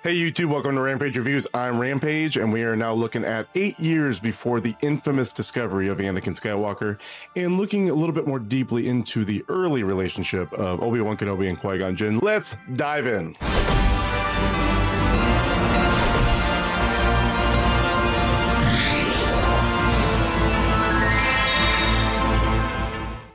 Hey YouTube, welcome to Rampage Reviews. I'm Rampage, and we are now looking at 8 years before the infamous discovery of Anakin Skywalker, and looking a little bit more deeply into the early relationship of Obi-Wan Kenobi and Qui-Gon Jinn. Let's dive in.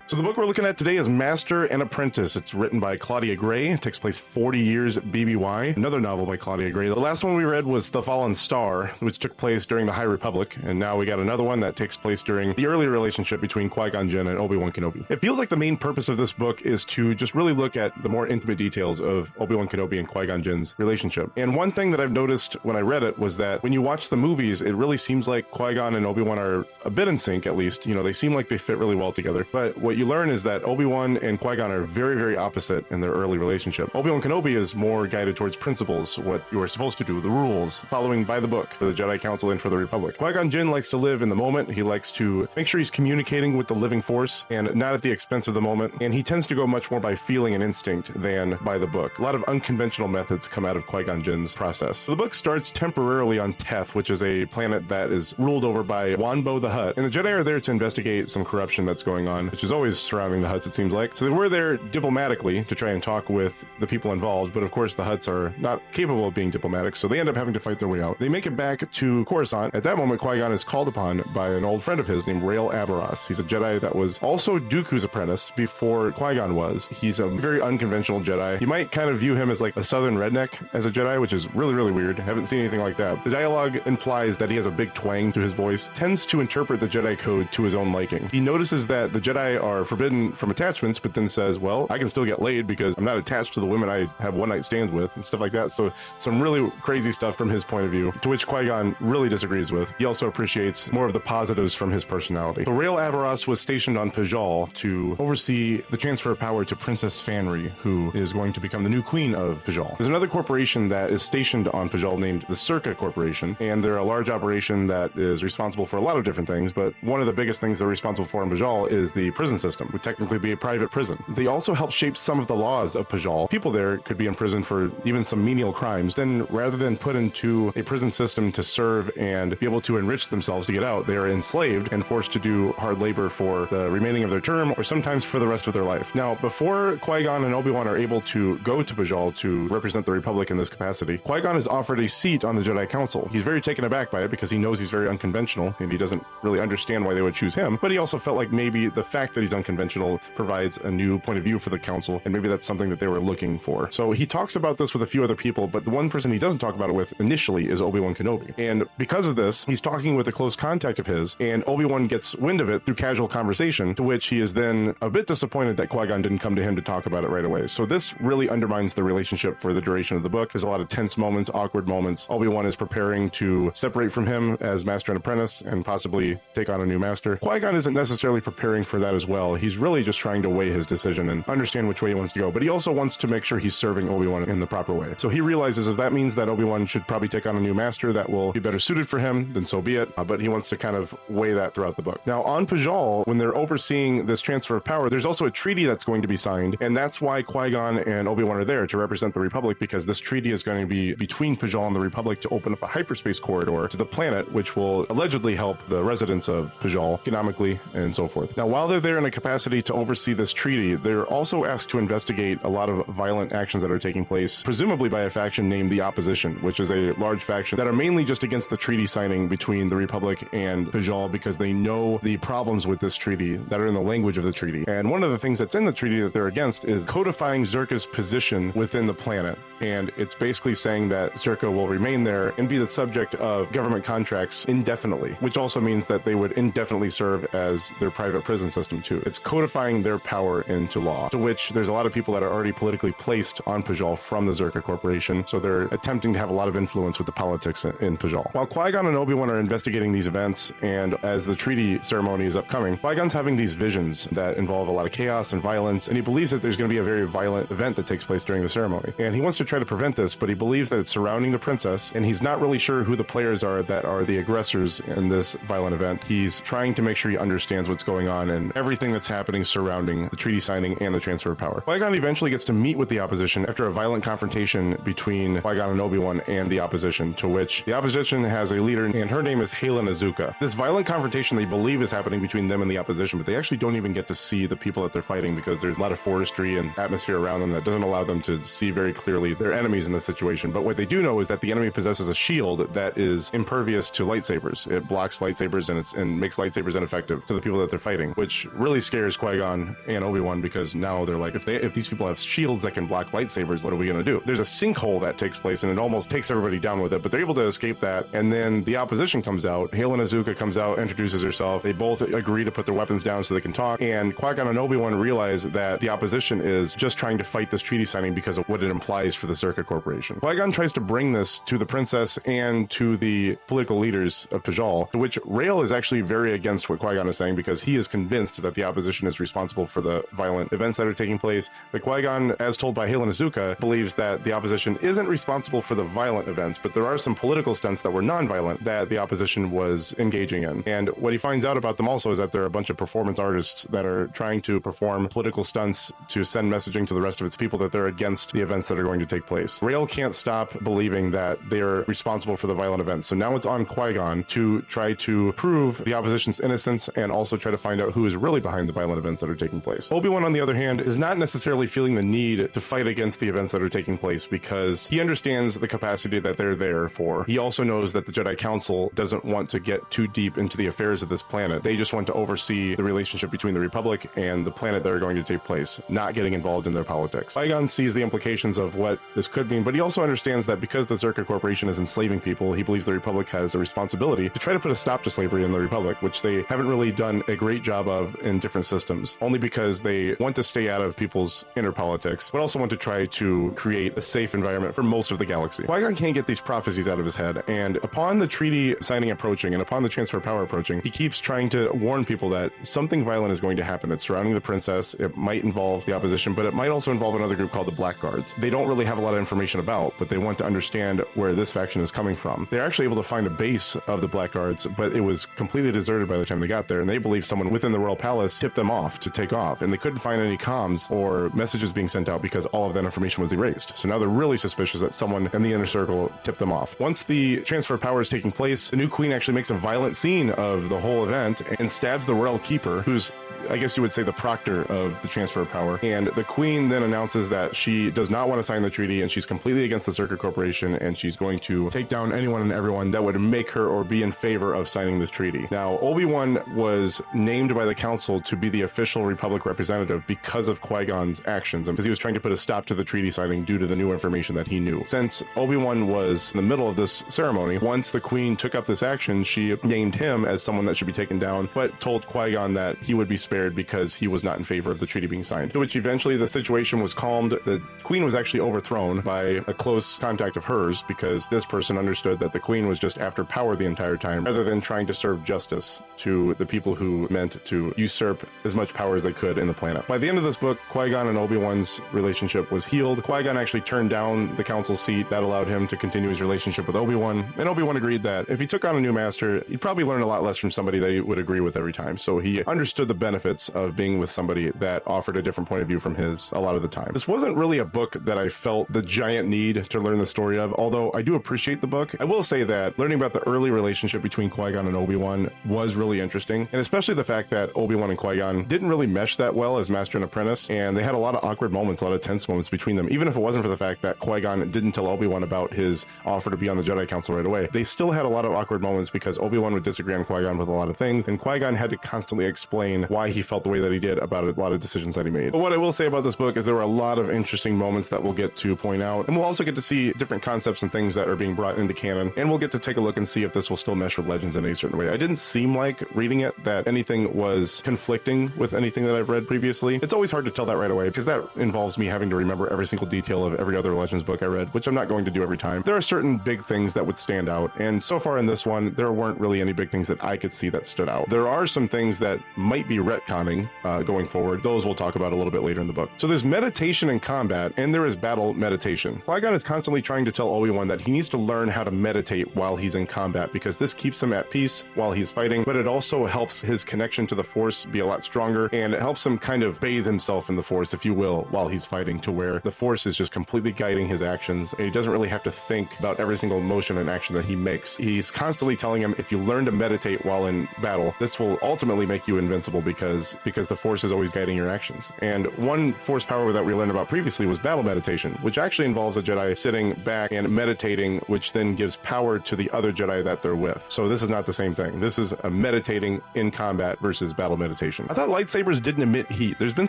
So the book we're looking at today is Master and Apprentice. It's written by Claudia Gray. It takes place 40 years BBY. Another novel by Claudia Gray. The last one we read was The Fallen Star, which took place during the High Republic. And now we got another one that takes place during the early relationship between Qui-Gon Jinn and Obi-Wan Kenobi. It feels like the main purpose of this book is to just really look at the more intimate details of Obi-Wan Kenobi and Qui-Gon Jinn's relationship. And one thing that I've noticed when I read it was that when you watch the movies, it really seems like Qui-Gon and Obi-Wan are a bit in sync, at least. You know, they seem like they fit really well together. But what you learn is that Obi-Wan and Qui-Gon are very, very opposite in their early relationship. Obi-Wan Kenobi is more guided towards principles, what you are supposed to do, the rules, following by the book for the Jedi Council and for the Republic. Qui-Gon Jinn likes to live in the moment. He likes to make sure he's communicating with the living force and not at the expense of the moment. And he tends to go much more by feeling and instinct than by the book. A lot of unconventional methods come out of Qui-Gon Jinn's process. So the book starts temporarily on Teth, which is a planet that is ruled over by Wanbo the Hutt. And the Jedi are there to investigate some corruption that's going on, which is always surrounding the Hutts, it seems like. So they were there diplomatically to try and talk with the people involved, but of course the Hutts are not capable of being diplomatic, so they end up having to fight their way out. They make it back to Coruscant. At that moment, Qui-Gon is called upon by an old friend of his named Rael Averross. He's a Jedi that was also Dooku's apprentice before Qui-Gon was. He's a very unconventional Jedi. You might kind of view him as like a southern redneck as a Jedi, which is really, really weird. I haven't seen anything like that. The dialogue implies that he has a big twang to his voice, tends to interpret the Jedi code to his own liking. He notices that the Jedi are forbidden from attachments, but then says, well, I can still get laid because I'm not attached to the women I have one-night stands with and stuff like that. So some really crazy stuff from his point of view, to which Qui-Gon really disagrees with. He also appreciates more of the positives from his personality. So Rael Averross was stationed on Pajal to oversee the transfer of power to Princess Fanry, who is going to become the new queen of Pajal. There's another corporation that is stationed on Pajal named the Circa Corporation, and they're a large operation that is responsible for a lot of different things, but one of the biggest things they're responsible for in Pajal is the prison system, would technically be a private prison. They also help shape some of the laws of Pajal. People there could be imprisoned for even some menial crimes. Then rather than put into a prison system to serve and be able to enrich themselves to get out, they are enslaved and forced to do hard labor for the remaining of their term, or sometimes for the rest of their life. Now, before Qui-Gon and Obi-Wan are able to go to Pajal to represent the Republic in this capacity, Qui-Gon is offered a seat on the Jedi Council. He's very taken aback by it because he knows he's very unconventional and he doesn't really understand why they would choose him, but he also felt like maybe the fact that he's unconventional provides a new point of view for the council, and maybe that's something that they were looking for. So he talks about this with a few other people, but the one person he doesn't talk about it with initially is Obi-Wan Kenobi. And because of this, he's talking with a close contact of his, and Obi-Wan gets wind of it through casual conversation, to which he is then a bit disappointed that Qui-Gon didn't come to him to talk about it right away. So this really undermines the relationship for the duration of the book. There's a lot of tense moments, awkward moments. Obi-Wan is preparing to separate from him as master and apprentice and possibly take on a new master. Qui-Gon isn't necessarily preparing for that as well. He's really just trying to weigh his decision and understand which way he wants to go, but he also wants to make sure he's serving Obi-Wan in the proper way. So he realizes if that means that Obi-Wan should probably take on a new master that will be better suited for him, then so be it, but he wants to kind of weigh that throughout the book. Now, on Pajal, when they're overseeing this transfer of power, there's also a treaty that's going to be signed, and that's why Qui-Gon and Obi-Wan are there, to represent the Republic, because this treaty is going to be between Pajal and the Republic to open up a hyperspace corridor to the planet, which will allegedly help the residents of Pajal economically and so forth. Now, while they're there in a capacity to oversee this treaty, they're also asked to investigate a lot of violent actions that are taking place, presumably by a faction named the Opposition, which is a large faction that are mainly just against the treaty signing between the Republic and Pajal because they know the problems with this treaty that are in the language of the treaty. And one of the things that's in the treaty that they're against is codifying Zerka's position within the planet. And it's basically saying that Zerka will remain there and be the subject of government contracts indefinitely, which also means that they would indefinitely serve as their private prison system too. It's codifying their power into law, to which there's a lot of people that are already politically placed on Pajal from the Zerka Corporation, so they're attempting to have a lot of influence with the politics in Pajal. While Qui-Gon and Obi-Wan are investigating these events, and as the treaty ceremony is upcoming, Qui-Gon's having these visions that involve a lot of chaos and violence, and he believes that there's going to be a very violent event that takes place during the ceremony. And he wants to try to prevent this, but he believes that it's surrounding the princess, and he's not really sure who the players are that are the aggressors in this violent event. He's trying to make sure he understands what's going on, and everything that's happening happenings surrounding the treaty signing and the transfer of power. Qui-Gon eventually gets to meet with the opposition after a violent confrontation between Qui-Gon and Obi-Wan and the opposition, to which the opposition has a leader, and her name is Halen Azuka. This violent confrontation they believe is happening between them and the opposition, but they actually don't even get to see the people that they're fighting because there's a lot of forestry and atmosphere around them that doesn't allow them to see very clearly their enemies in this situation. But what they do know is that the enemy possesses a shield that is impervious to lightsabers. It blocks lightsabers and makes lightsabers ineffective to the people that they're fighting, which really scares Qui-Gon and Obi-Wan, because now they're like, if these people have shields that can block lightsabers, what are we going to do? There's a sinkhole that takes place and it almost takes everybody down with it, but they're able to escape that. And then the opposition comes out. Halen Azuka comes out, introduces herself. They both agree to put their weapons down so they can talk. And Qui-Gon and Obi-Wan realize that the opposition is just trying to fight this treaty signing because of what it implies for the Circa Corporation. Qui-Gon tries to bring this to the princess and to the political leaders of Pajal, to which Rael is actually very against what Qui-Gon is saying, because he is convinced that the opposition is responsible for the violent events that are taking place. But Qui-Gon, as told by Halen Azuka, believes that the opposition isn't responsible for the violent events, but there are some political stunts that were non-violent that the opposition was engaging in. And what he finds out about them also is that they're a bunch of performance artists that are trying to perform political stunts to send messaging to the rest of its people that they're against the events that are going to take place. Rael can't stop believing that they're responsible for the violent events. So now it's on Qui-Gon to try to prove the opposition's innocence and also try to find out who is really behind the violent events that are taking place. Obi-Wan, on the other hand, is not necessarily feeling the need to fight against the events that are taking place because he understands the capacity that they're there for. He also knows that the Jedi Council doesn't want to get too deep into the affairs of this planet. They just want to oversee the relationship between the Republic and the planet that are going to take place, not getting involved in their politics. Qui-Gon sees the implications of what this could mean, but he also understands that because the Circa Corporation is enslaving people, he believes the Republic has a responsibility to try to put a stop to slavery in the Republic, which they haven't really done a great job of in different systems, only because they want to stay out of people's inner politics, but also want to try to create a safe environment for most of the galaxy. Qui-Gon can't get these prophecies out of his head, and upon the treaty signing approaching and upon the transfer of power approaching, he keeps trying to warn people that something violent is going to happen. It's surrounding the princess. It might involve the opposition, but it might also involve another group called the Blackguards. They don't really have a lot of information about, but they want to understand where this faction is coming from. They're actually able to find a base of the Blackguards, but it was completely deserted by the time they got there, and they believe someone within the royal palace tipped them off to take off, and they couldn't find any comms or messages being sent out because all of that information was erased. So now they're really suspicious that someone in the inner circle tipped them off. Once the transfer of power is taking place, the new queen actually makes a violent scene of the whole event and stabs the royal keeper, who's, I guess you would say, the proctor of the transfer of power. And the queen then announces that she does not want to sign the treaty and she's completely against the Circa Corporation, and she's going to take down anyone and everyone that would make her or be in favor of signing this treaty. Now, Obi-Wan was named by the council to be the official Republic representative because of Qui-Gon's actions, and because he was trying to put a stop to the treaty signing due to the new information that he knew. Since Obi-Wan was in the middle of this ceremony, once the queen took up this action, she named him as someone that should be taken down, but told Qui-Gon that he would be spared because he was not in favor of the treaty being signed. To which eventually the situation was calmed. The queen was actually overthrown by a close contact of hers, because this person understood that the queen was just after power the entire time, rather than trying to serve justice to the people who meant to usurp as much power as they could in the planet. By the end of this book, Qui-Gon and Obi-Wan's relationship was healed. Qui-Gon actually turned down the council seat. That allowed him to continue his relationship with Obi-Wan, and Obi-Wan agreed that if he took on a new master, he'd probably learn a lot less from somebody that he would agree with every time. So he understood the benefits of being with somebody that offered a different point of view from his a lot of the time. This wasn't really a book that I felt the giant need to learn the story of, although I do appreciate the book. I will say that learning about the early relationship between Qui-Gon and Obi-Wan was really interesting, and especially the fact that Obi-Wan and Qui-Gon didn't really mesh that well as master and apprentice, and they had a lot of awkward moments, a lot of tense moments between them. Even if it wasn't for the fact that Qui-Gon didn't tell Obi-Wan about his offer to be on the Jedi Council right away, they still had a lot of awkward moments because Obi-Wan would disagree on Qui-Gon with a lot of things, and Qui-Gon had to constantly explain why he felt the way that he did about a lot of decisions that he made. But what I will say about this book is there were a lot of interesting moments that we'll get to point out, and we'll also get to see different concepts and things that are being brought into canon, and we'll get to take a look and see if this will still mesh with Legends in a certain way. I didn't seem like, reading it, that anything was conflicting with anything that I've read previously. It's always hard to tell that right away, because that involves me having to remember every single detail of every other Legends book I read, which I'm not going to do every time. There are certain big things that would stand out, and so far in this one, there weren't really any big things that I could see that stood out. There are some things that might be retconning going forward. Those we'll talk about a little bit later in the book. So there's meditation and combat, and there is battle meditation. Qui-Gon is constantly trying to tell Obi-Wan that he needs to learn how to meditate while he's in combat, because this keeps him at peace while he's fighting, but it also helps his connection to the Force be a lot stronger stronger, and it helps him kind of bathe himself in the Force, if you will, while he's fighting, to where the Force is just completely guiding his actions, and he doesn't really have to think about every single motion and action that he makes. He's constantly telling him, if you learn to meditate while in battle, this will ultimately make you invincible because the Force is always guiding your actions. And one Force power that we learned about previously was battle meditation, which actually involves a Jedi sitting back and meditating, which then gives power to the other Jedi that they're with. So this is not the same thing. This is a meditating in combat versus battle meditation. I thought lightsabers didn't emit heat. There's been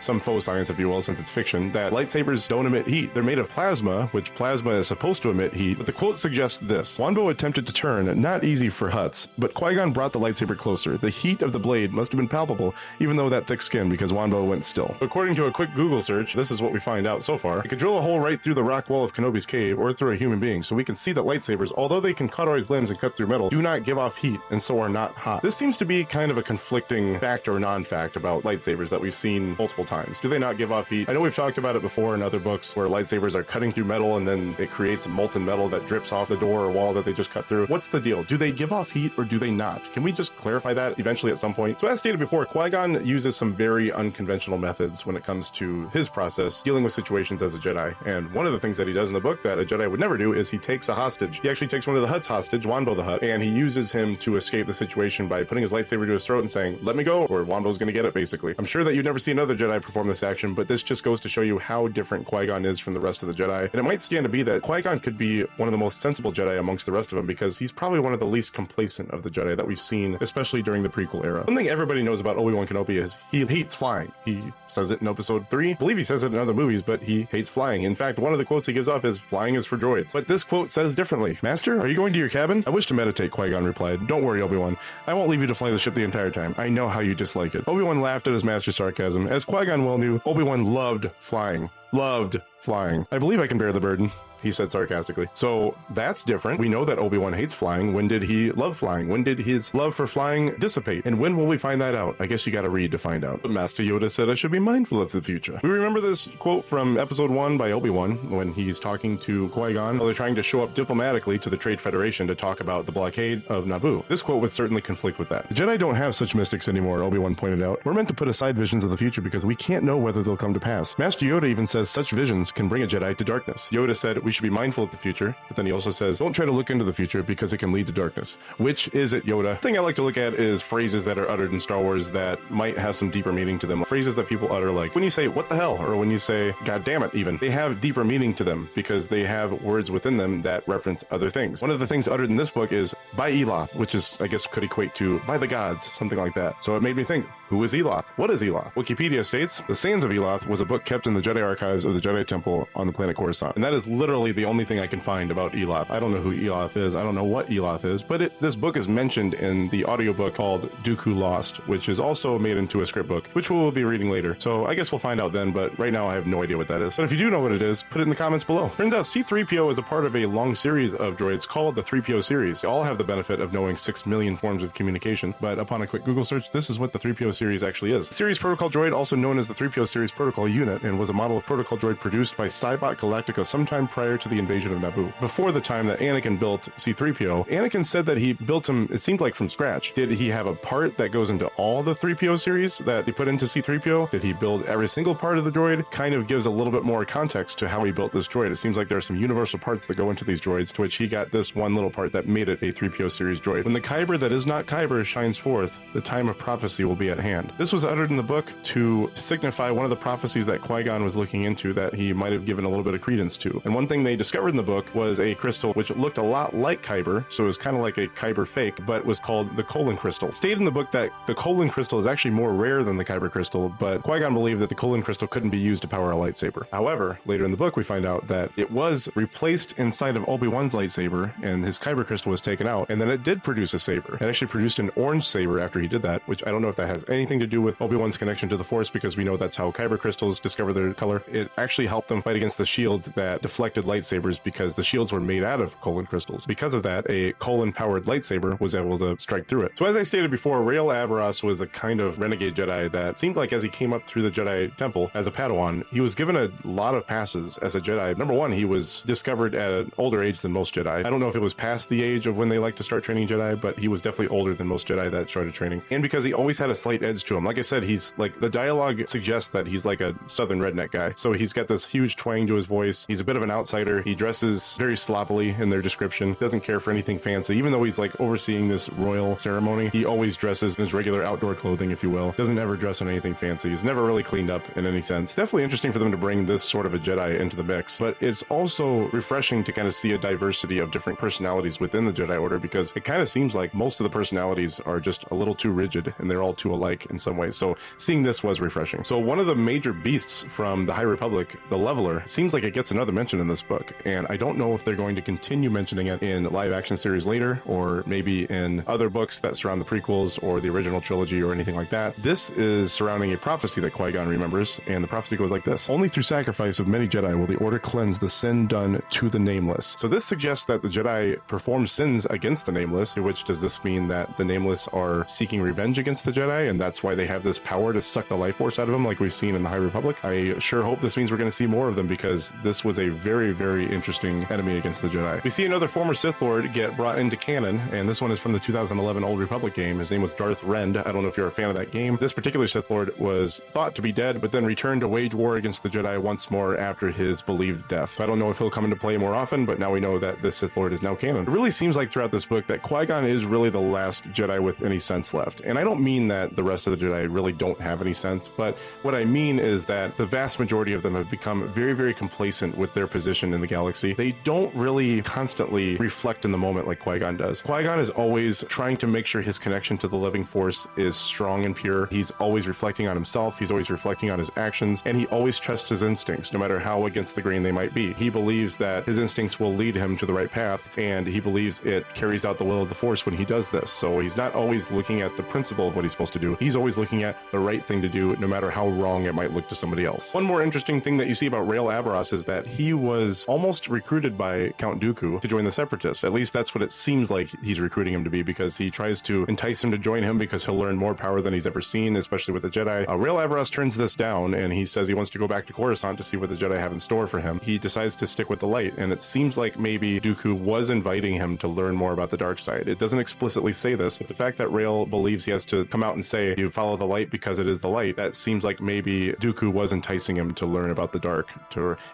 some faux science, if you will, since it's fiction, that lightsabers don't emit heat. They're made of plasma, which plasma is supposed to emit heat, but the quote suggests this. Wanbo attempted to turn, not easy for Hutts, but Qui-Gon brought the lightsaber closer. The heat of the blade must have been palpable, even though that thick skin, because Wanbo went still. According to a quick Google search, this is what we find out so far. You could drill a hole right through the rock wall of Kenobi's cave, or through a human being, so we can see that lightsabers, although they can cut Cauterized limbs and cut through metal, do not give off heat, and so are not hot. This seems to be kind of a conflicting fact or non-fact about lightsabers that we've seen multiple times. Do they not give off heat? I know we've talked about it before in other books where lightsabers are cutting through metal and then it creates molten metal that drips off the door or wall that they just cut through. What's the deal? Do they give off heat or do they not? Can we just clarify that eventually at some point? So as stated before, Qui-Gon uses some very unconventional methods when it comes to his process dealing with situations as a Jedi. And one of the things that he does in the book that a Jedi would never do is he takes a hostage. He actually takes one of the Hutts hostage, Wanbo the Hutt, and he uses him to escape the situation by putting his lightsaber to his throat and saying, "Let me go," or Wanbo's gonna get it, basically. I'm sure that you've never seen another Jedi perform this action, but this just goes to show you how different Qui-Gon is from the rest of the Jedi. And it might stand to be that Qui-Gon could be one of the most sensible Jedi amongst the rest of them, because he's probably one of the least complacent of the Jedi that we've seen, especially during the prequel era. One thing everybody knows about Obi-Wan Kenobi is he hates flying. He says it in episode 3. I believe he says it in other movies, but he hates flying. In fact, one of the quotes he gives off is, "Flying is for droids." But this quote says differently. "Master, are you going to your cabin?" "I wish to meditate," Qui-Gon replied. "Don't worry, Obi-Wan. I won't leave you to fly the ship the entire time. I know how you dislike it." Obi-Wan laughed at his master's sarcasm. As Qui-Gon well knew, Obi-Wan loved flying. Loved flying. "I believe I can bear the burden," he said sarcastically. So that's different. We know that Obi-Wan hates flying. When did he love flying? When did his love for flying dissipate? And when will we find that out? I guess you gotta read to find out. But Master Yoda said I should be mindful of the future. We remember this quote from episode 1 by Obi-Wan when he's talking to Qui-Gon while they're trying to show up diplomatically to the Trade Federation to talk about the blockade of Naboo. This quote would certainly conflict with that. "The Jedi don't have such mystics anymore," Obi-Wan pointed out. "We're meant to put aside visions of the future because we can't know whether they'll come to pass. Master Yoda even says such visions can bring a Jedi to darkness." Yoda said we should be mindful of the future, but then he also says, "Don't try to look into the future because it can lead to darkness." Which is it, Yoda? The thing I like to look at is phrases that are uttered in Star Wars that might have some deeper meaning to them. Phrases that people utter, like when you say, "What the hell?" or when you say, "God damn it," even. They have deeper meaning to them because they have words within them that reference other things. One of the things uttered in this book is "by Eloth," which is, I guess, could equate to "by the gods," something like that. So it made me think, who is Eloth? What is Eloth? Wikipedia states, "The Sands of Eloth was a book kept in the Jedi archives of the Jedi Temple on the planet Coruscant." And that is literally the only thing I can find about Eloth. I don't know who Eloth is. I don't know what Eloth is, but this book is mentioned in the audiobook called Dooku Lost, which is also made into a script book, which we will be reading later. So I guess we'll find out then, but right now I have no idea what that is. But if you do know what it is, put it in the comments below. Turns out C-3PO is a part of a long series of droids called the 3PO series. They all have the benefit of knowing 6 million forms of communication, but upon a quick Google search, this is what the 3PO series actually is. Series Protocol Droid, also known as the 3PO Series Protocol Unit, and was a model of protocol droid produced by Cybot Galactica sometime prior to the invasion of Naboo. Before the time that Anakin built C-3PO, Anakin said that he built him, it seemed like from scratch. Did he have a part that goes into all the 3PO series that he put into C-3PO? Did he build every single part of the droid? Kind of gives a little bit more context to how he built this droid. It seems like there are some universal parts that go into these droids, to which he got this one little part that made it a 3PO series droid. When the Kyber that is not Kyber shines forth, the time of prophecy will be at hand. This was uttered in the book to signify one of the prophecies that Qui-Gon was looking into that he might have given a little bit of credence to. And one thing they discovered in the book was a crystal which looked a lot like Kyber, so it was kind of like a Kyber fake, but was called the colon crystal. It stated in the book that the colon crystal is actually more rare than the Kyber crystal, but Qui-Gon believed that the colon crystal couldn't be used to power a lightsaber. However, later in the book we find out that it was replaced inside of Obi-Wan's lightsaber, and his Kyber crystal was taken out, and then it did produce a saber. It actually produced an orange saber after he did that, which I don't know if that has anything to do with Obi-Wan's connection to the Force, because we know that's how Kyber crystals discover their color. it actually helped them fight against the shields that deflected lightsabers because the shields were made out of colon crystals. Because of that, a colon-powered lightsaber was able to strike through it. So as I stated before, Rael Averross was a kind of renegade Jedi that seemed like as he came up through the Jedi Temple as a Padawan, he was given a lot of passes as a Jedi. Number one, he was discovered at an older age than most Jedi. I don't know if it was past the age of when they like to start training Jedi, but he was definitely older than most Jedi that started training. And because he always had a slight edge to him. Like I said, he's like, the dialogue suggests that he's like a southern redneck guy. So he's got this huge twang to his voice. He's a bit of an outsider. He dresses very sloppily in their description. Doesn't care for anything fancy. Even though he's like overseeing this royal ceremony, he always dresses in his regular outdoor clothing, if you will. Doesn't ever dress in anything fancy. He's never really cleaned up in any sense. Definitely interesting for them to bring this sort of a Jedi into the mix, but it's also refreshing to kind of see a diversity of different personalities within the Jedi Order, because it kind of seems like most of the personalities are just a little too rigid and they're all too alike in some ways. So seeing this was refreshing. So one of the major beasts from the High Republic, the Leveler, seems like it gets another mention in this book, and I don't know if they're going to continue mentioning it in live action series later, or maybe in other books that surround the prequels or the original trilogy or anything like that. This is surrounding a prophecy that Qui-Gon remembers, and the prophecy goes like this: only through sacrifice of many Jedi will the Order cleanse the sin done to the Nameless. So this suggests that the Jedi perform sins against the Nameless, which does this mean that the Nameless are seeking revenge against the Jedi, and that's why they have this power to suck the life force out of them like we've seen in the High Republic? I sure hope this means we're going to see more of them, because this was a very, very interesting enemy against the Jedi. We see another former Sith Lord get brought into canon, and this one is from the 2011 Old Republic game. His name was Darth Rend. I don't know if you're a fan of that game. This particular Sith Lord was thought to be dead, but then returned to wage war against the Jedi once more after his believed death. I don't know if he'll come into play more often, but now we know that this Sith Lord is now canon. It really seems like throughout this book that Qui-Gon is really the last Jedi with any sense left. And I don't mean that the rest of the Jedi really don't have any sense, but what I mean is that the vast majority of them have become very, very complacent with their position in the galaxy. They don't really constantly reflect in the moment like Qui-Gon does. Qui-Gon is always trying to make sure his connection to the living force is strong and pure. He's always reflecting on himself. He's always reflecting on his actions, and he always trusts his instincts, no matter how against the grain they might be. He believes that his instincts will lead him to the right path, and he believes it carries out the will of the force when he does this. So he's not always looking at the principle of what he's supposed to do. He's always looking at the right thing to do, no matter how wrong it might look to somebody else. One more interesting thing that you see about Rael Averross is that he was almost recruited by Count Dooku to join the Separatists. At least that's what it seems like he's recruiting him to be, because he tries to entice him to join him because he'll learn more power than he's ever seen, especially with the Jedi. Rael Averross turns this down, and he says he wants to go back to Coruscant to see what the Jedi have in store for him. He decides to stick with the light, and it seems like maybe Dooku was inviting him to learn more about the dark side. It doesn't explicitly say this, but the fact that Rael believes he has to come out and say, you follow the light because it is the light, that seems like maybe Dooku was enticing him to learn about the dark.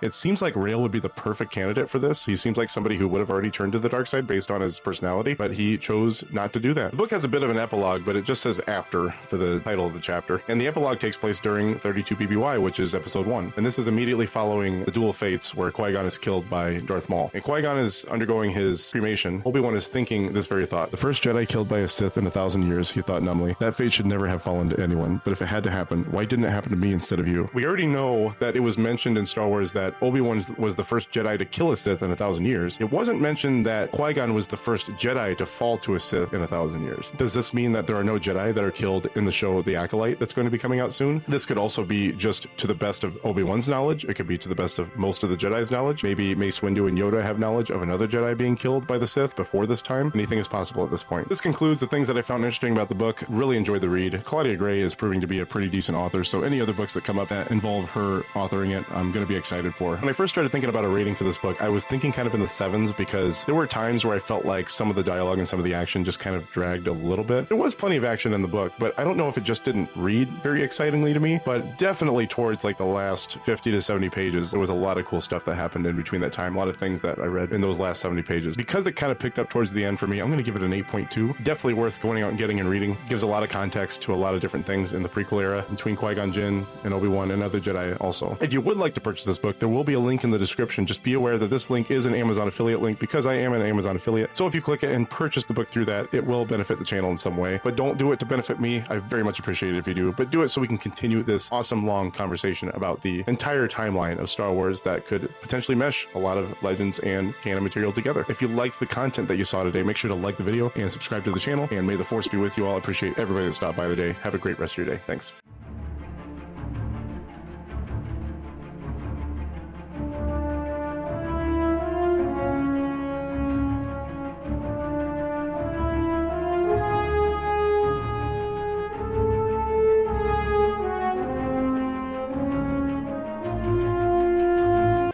It seems like Rael would be the perfect candidate for this. He seems like somebody who would have already turned to the dark side based on his personality, but he chose not to do that. The book has a bit of an epilogue, but it just says after for the title of the chapter, and the epilogue takes place during 32 BBY, which is episode 1, and this is immediately following the Duel of Fates, where Qui-Gon is killed by Darth Maul. And Qui-Gon is undergoing his cremation. Obi-Wan is thinking this very thought: the first Jedi killed by a Sith in 1,000 years, he thought numbly. That fate should never have fallen to anyone, but if it had to happen, why didn't it happen to me instead of you? We already know that it was mentioned in Star Wars that Obi-Wan was the first Jedi to kill a Sith in 1,000 years. It wasn't mentioned that Qui-Gon was the first Jedi to fall to a Sith in 1,000 years. Does this mean that there are no Jedi that are killed in the show The Acolyte that's going to be coming out soon? This could also be just to the best of Obi-Wan's knowledge. It could be to the best of most of the Jedi's knowledge. Maybe Mace Windu and Yoda have knowledge of another Jedi being killed by the Sith before this time. Anything is possible at this point. This concludes the things that I found interesting about the book. Really enjoyed the read. Claudia Gray is proving to be a pretty decent author, so any other books that come up that involve her authoring it, I'm going to be excited for. When I first started thinking about a rating for this book, I was thinking kind of in the 7s, because there were times where I felt like some of the dialogue and some of the action just kind of dragged a little bit. There was plenty of action in the book, but I don't know if it just didn't read very excitingly to me, but definitely towards like the last 50 to 70 pages, there was a lot of cool stuff that happened in between that time, a lot of things that I read in those last 70 pages. Because it kind of picked up towards the end for me, I'm going to give it an 8.2. Definitely worth going out and getting and reading. Gives a lot of context to a lot of different things in the prequel era between Qui-Gon Jinn and Obi-Wan and other Jedi also. If you would like to purchase this book, there will be a link in the description. Just be aware that this link is an Amazon affiliate link, because I am an Amazon affiliate. So if you click it and purchase the book through that, it will benefit the channel in some way. But don't do it to benefit me. I very much appreciate it if you do, but do it so we can continue this awesome long conversation about the entire timeline of Star Wars that could potentially mesh a lot of Legends and canon material together. If you liked the content that you saw today, make sure to like the video and subscribe to the channel, and may the Force be with you all. I appreciate everybody that stopped by today. Have a great rest of your day. Thanks.